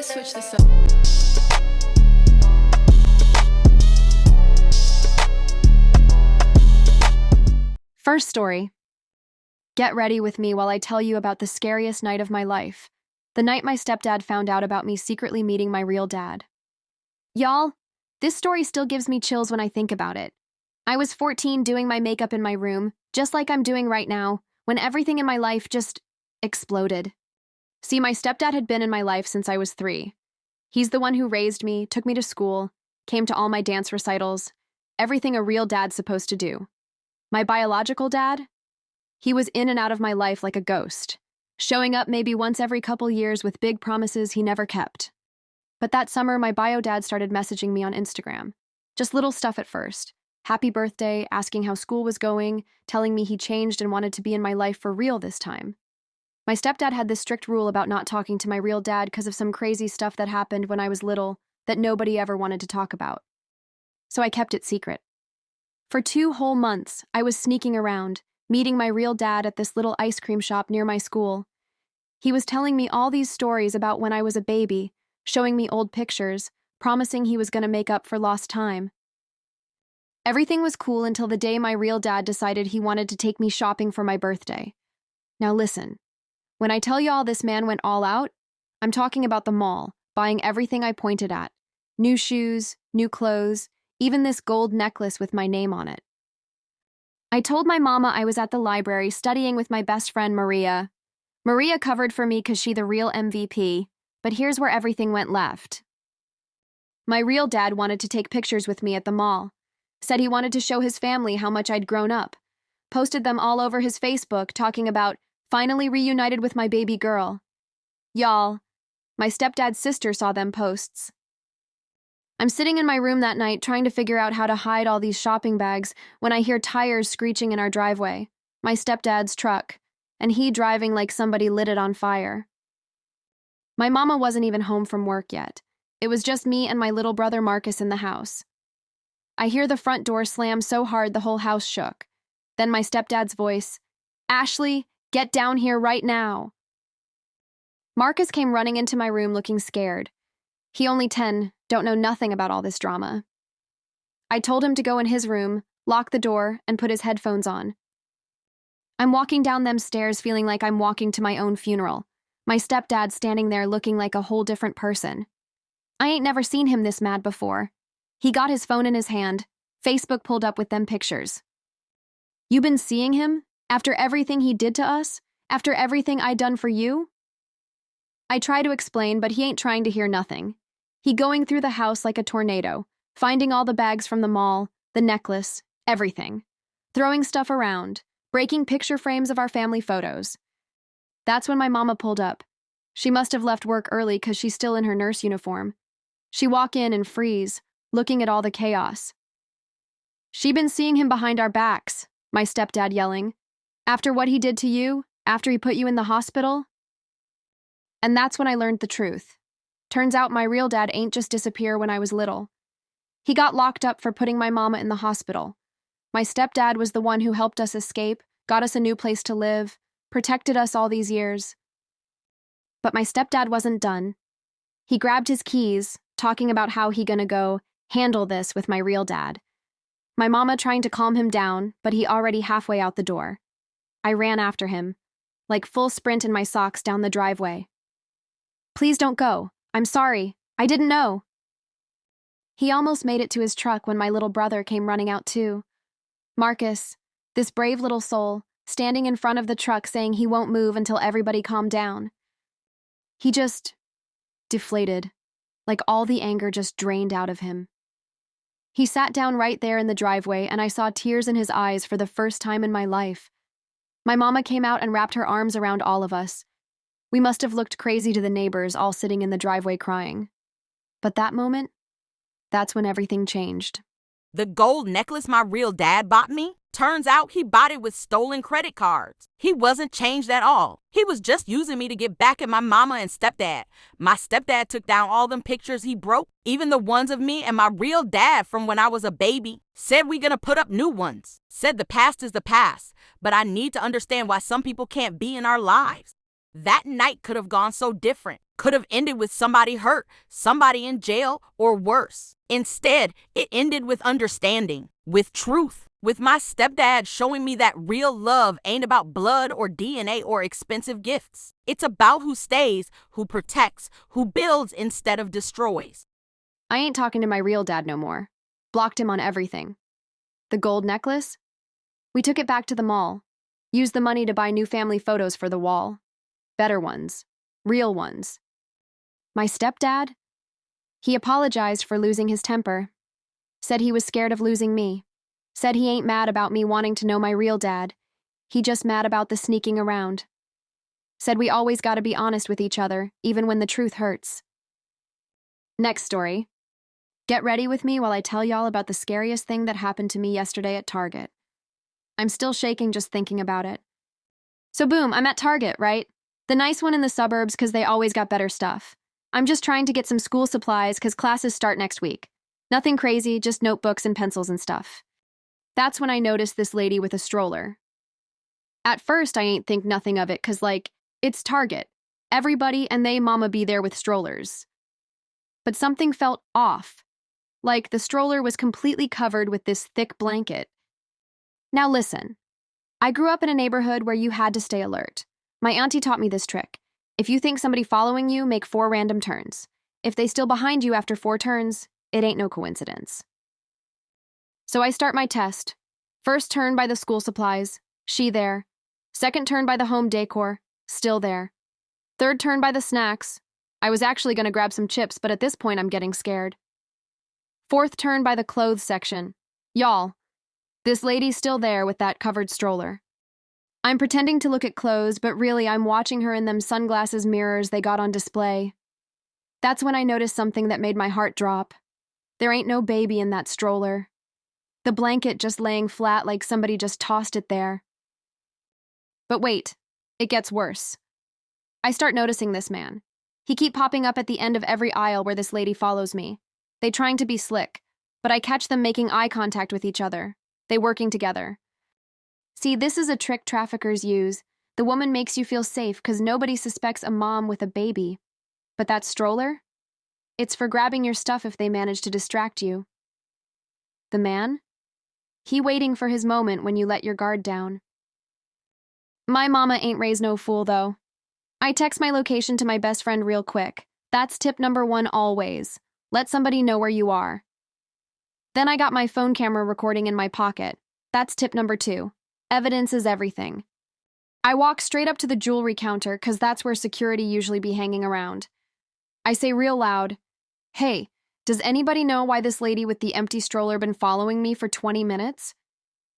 let's switch this up. First story. Get ready with me while I tell you about the scariest night of my life. The night my stepdad found out about me secretly meeting my real dad. Y'all, this story still gives me chills when I think about it. I was 14 doing my makeup in my room, just like I'm doing right now, when everything in my life just exploded. See, my stepdad had been in my life since I was 3. He's the one who raised me, took me to school, came to all my dance recitals, everything a real dad's supposed to do. My biological dad? He was in and out of my life like a ghost, showing up maybe once every couple years with big promises he never kept. But that summer, my bio dad started messaging me on Instagram. Just little stuff at first. Happy birthday, asking how school was going, telling me he changed and wanted to be in my life for real this time. My stepdad had this strict rule about not talking to my real dad because of some crazy stuff that happened when I was little that nobody ever wanted to talk about. So I kept it secret. For 2 whole months, I was sneaking around, meeting my real dad at this little ice cream shop near my school. He was telling me all these stories about when I was a baby, showing me old pictures, promising he was going to make up for lost time. Everything was cool until the day my real dad decided he wanted to take me shopping for my birthday. Now listen, when I tell y'all this man went all out, I'm talking about the mall, buying everything I pointed at. New shoes, new clothes, even this gold necklace with my name on it. I told my mama I was at the library studying with my best friend Maria. Maria covered for me because she's the real MVP, but here's where everything went left. My real dad wanted to take pictures with me at the mall. Said he wanted to show his family how much I'd grown up. Posted them all over his Facebook talking about finally reunited with my baby girl. Y'all, my stepdad's sister saw them posts. I'm sitting in my room that night trying to figure out how to hide all these shopping bags when I hear tires screeching in our driveway, my stepdad's truck, and he driving like somebody lit it on fire. My mama wasn't even home from work yet. It was just me and my little brother Marcus in the house. I hear the front door slam so hard the whole house shook. Then my stepdad's voice, "Ashley, get down here right now." Marcus came running into my room looking scared. He only 10, don't know nothing about all this drama. I told him to go in his room, lock the door, and put his headphones on. I'm walking down them stairs feeling like I'm walking to my own funeral. My stepdad standing there looking like a whole different person. I ain't never seen him this mad before. He got his phone in his hand, Facebook pulled up with them pictures. "You been seeing him? After everything he did to us? After everything I done for you?" I try to explain, but he ain't trying to hear nothing. He going through the house like a tornado, finding all the bags from the mall, the necklace, everything. Throwing stuff around, breaking picture frames of our family photos. That's when my mama pulled up. She must have left work early because she's still in her nurse uniform. She walk in and freeze, looking at all the chaos. "She been seeing him behind our backs," my stepdad yelling. "After what he did to you, after he put you in the hospital?" And that's when I learned the truth. Turns out my real dad ain't just disappear when I was little. He got locked up for putting my mama in the hospital. My stepdad was the one who helped us escape, got us a new place to live, protected us all these years. But my stepdad wasn't done. He grabbed his keys, talking about how he gonna go handle this with my real dad. My mama trying to calm him down, but he already halfway out the door. I ran after him, like full sprint in my socks down the driveway. "Please don't go. I'm sorry. I didn't know." He almost made it to his truck when my little brother came running out too. Marcus, this brave little soul, standing in front of the truck saying he won't move until everybody calmed down. He just deflated, like all the anger just drained out of him. He sat down right there in the driveway and I saw tears in his eyes for the first time in my life. My mama came out and wrapped her arms around all of us. We must have looked crazy to the neighbors all sitting in the driveway crying. But that moment, that's when everything changed. The gold necklace my real dad bought me? Turns out he bought it with stolen credit cards. He wasn't changed at all. He was just using me to get back at my mama and stepdad. My stepdad took down all them pictures he broke, even the ones of me and my real dad from when I was a baby. Said we gonna put up new ones. Said the past is the past, but I need to understand why some people can't be in our lives. That night could have gone so different. could have ended with somebody hurt, somebody in jail, or worse. Instead, it ended with understanding, with truth, with my stepdad showing me that real love ain't about blood or DNA or expensive gifts. It's about who stays, who protects, who builds instead of destroys. I ain't talking to my real dad no more. Blocked him on everything. The gold necklace? We took it back to the mall. Used the money to buy new family photos for the wall. Better ones. Real ones. My stepdad? He apologized for losing his temper. Said he was scared of losing me. Said he ain't mad about me wanting to know my real dad. He just mad about the sneaking around. Said we always gotta be honest with each other, even when the truth hurts. Next story. Get ready with me while I tell y'all about the scariest thing that happened to me yesterday at Target. I'm still shaking just thinking about it. So boom, I'm at Target, right? The nice one in the suburbs because they always got better stuff. I'm just trying to get some school supplies because classes start next week. Nothing crazy, just notebooks and pencils and stuff. That's when I noticed this lady with a stroller. At first, I ain't think nothing of it because, it's Target. Everybody and they mama be there with strollers. But something felt off. Like the stroller was completely covered with this thick blanket. Now listen. I grew up in a neighborhood where you had to stay alert. My auntie taught me this trick. If you think somebody following you, make 4 random turns. If they still behind you after 4 turns, it ain't no coincidence. So I start my test. First turn by the school supplies, she there. Second turn by the home decor, still there. Third turn by the snacks. I was actually gonna grab some chips, but at this point I'm getting scared. Fourth turn by the clothes section. Y'all, this lady's still there with that covered stroller. I'm pretending to look at clothes, but really I'm watching her in them sunglasses mirrors they got on display. That's when I noticed something that made my heart drop. There ain't no baby in that stroller. The blanket just laying flat like somebody just tossed it there. But wait, it gets worse. I start noticing this man. He keep popping up at the end of every aisle where this lady follows me. They trying to be slick, but I catch them making eye contact with each other. They working together. See, this is a trick traffickers use. The woman makes you feel safe because nobody suspects a mom with a baby. But that stroller? It's for grabbing your stuff if they manage to distract you. The man? He waiting for his moment when you let your guard down. My mama ain't raised no fool, though. I text my location to my best friend real quick. That's tip number 1 always. Let somebody know where you are. Then I got my phone camera recording in my pocket. That's tip number 2. Evidence is everything. I walk straight up to the jewelry counter because that's where security usually be hanging around. I say real loud, "Hey, does anybody know why this lady with the empty stroller been following me for 20 minutes?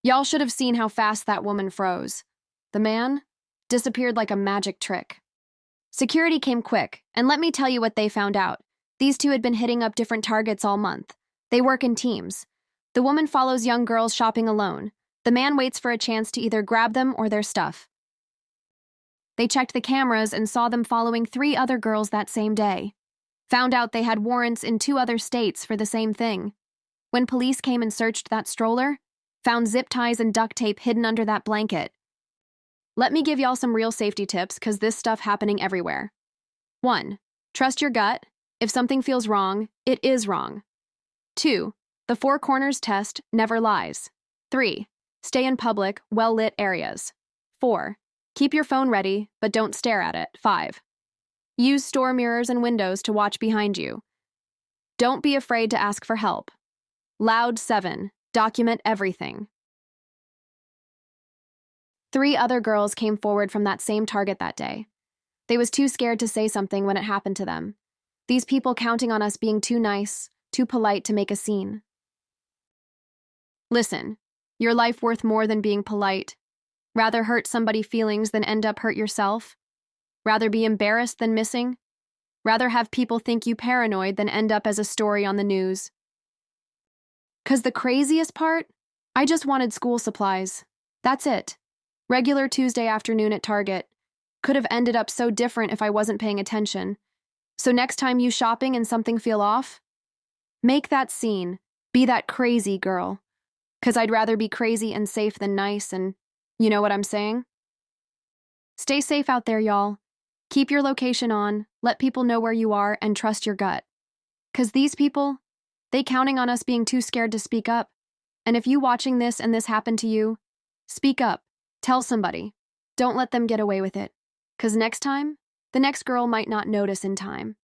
Y'all should have seen how fast that woman froze. The man disappeared like a magic trick." Security came quick, and let me tell you what they found out. These two had been hitting up different targets all month. They work in teams. The woman follows young girls shopping alone. The man waits for a chance to either grab them or their stuff. They checked the cameras and saw them following 3 other girls that same day. Found out they had warrants in 2 other states for the same thing. When police came and searched that stroller, found zip ties and duct tape hidden under that blanket. Let me give y'all some real safety tips because this stuff happening everywhere. 1. Trust your gut. If something feels wrong, it is wrong. 2. The 4 corners test never lies. 3. Stay in public, well-lit areas. 4. Keep your phone ready, but don't stare at it. 5. Use store mirrors and windows to watch behind you. Don't be afraid to ask for help. Loud 7. Document everything. 3 other girls came forward from that same target that day. They was too scared to say something when it happened to them. These people counting on us being too nice, too polite to make a scene. Listen, your life worth more than being polite. Rather hurt somebody's feelings than end up hurt yourself. Rather be embarrassed than missing. Rather have people think you paranoid than end up as a story on the news. 'Cause the craziest part? I just wanted school supplies. That's it. Regular Tuesday afternoon at Target. Could have ended up so different if I wasn't paying attention. So next time you shopping and something feel off, make that scene. Be that crazy girl. 'Cause I'd rather be crazy and safe than nice and, you know what I'm saying? Stay safe out there, y'all. Keep your location on, let people know where you are, and trust your gut. 'Cause these people, they counting on us being too scared to speak up. And if you watching this and this happened to you, speak up. Tell somebody. Don't let them get away with it. 'Cause next time, the next girl might not notice in time.